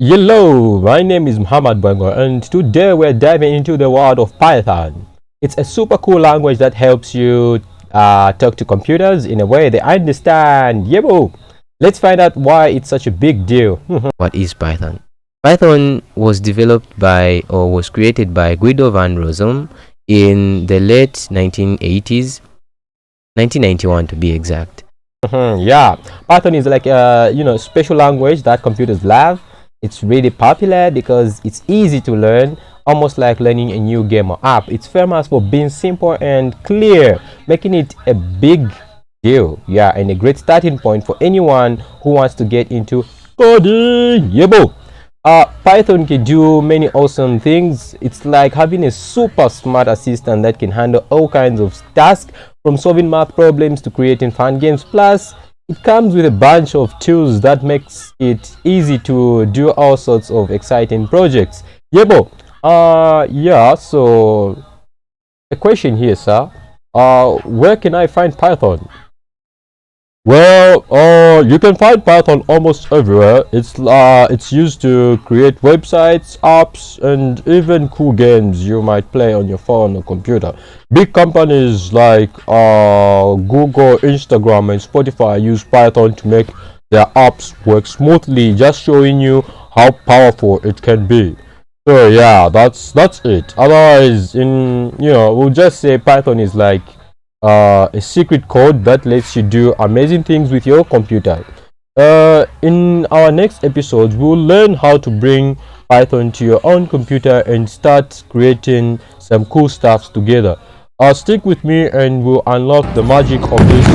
Hello, my name is Muhammad Bwengo, and today we're diving into the world of Python. It's a super cool language that helps you talk to computers in a way they understand. Yebo! Let's find out why it's such a big deal. What is Python? Python was developed by or was created by Guido van Rossum in the late 1980s, 1991 to be exact. Yeah, Python is like a special language that computers love. It's really popular because it's easy to learn, almost like learning a new game or app. It's famous for being simple and clear, making it a big deal. Yeah, and a great starting point for anyone who wants to get into coding. Yebo! Python can do many awesome things. It's like having a super smart assistant that can handle all kinds of tasks, from solving math problems to creating fun games. Plus, it comes with a bunch of tools that makes it easy to do all sorts of exciting projects. Yebo. Yeah, so a question here, sir. Where can I find Python? Well, you can find Python almost everywhere. It's used to create websites, apps, and even cool games you might play on your phone or computer. Big companies like Google, Instagram, and Spotify use Python to make their apps work smoothly, just showing you how powerful it can be. So yeah, that's it. Otherwise, we'll just say Python is like a secret code that lets you do amazing things with your computer. In our next episode, we'll learn how to bring Python to your own computer and start creating some cool stuff together. Stick with me and we'll unlock the magic of this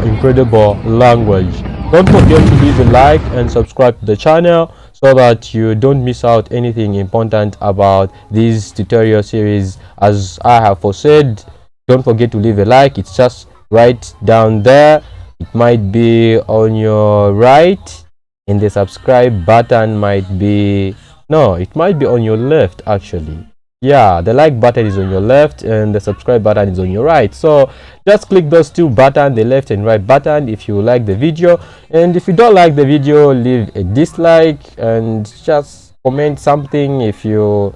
incredible language. Don't forget to leave a like and subscribe to the channel so that you don't miss out anything important about this tutorial series. As I have foresaid, don't forget to leave a like. It's just right down there. It might be on your right, and the subscribe button might be it might be on your left actually. Yeah, the like button is on your left and the subscribe button is on your right. So just click those two buttons, the left and right button, if you like the video. And if you don't like the video, leave a dislike and just comment something. If you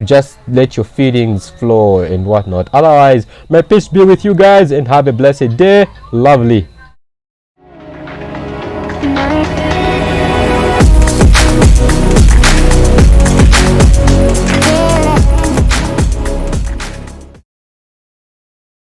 just let your feelings flow and whatnot. Otherwise, may peace be with you guys and have a blessed day. Lovely.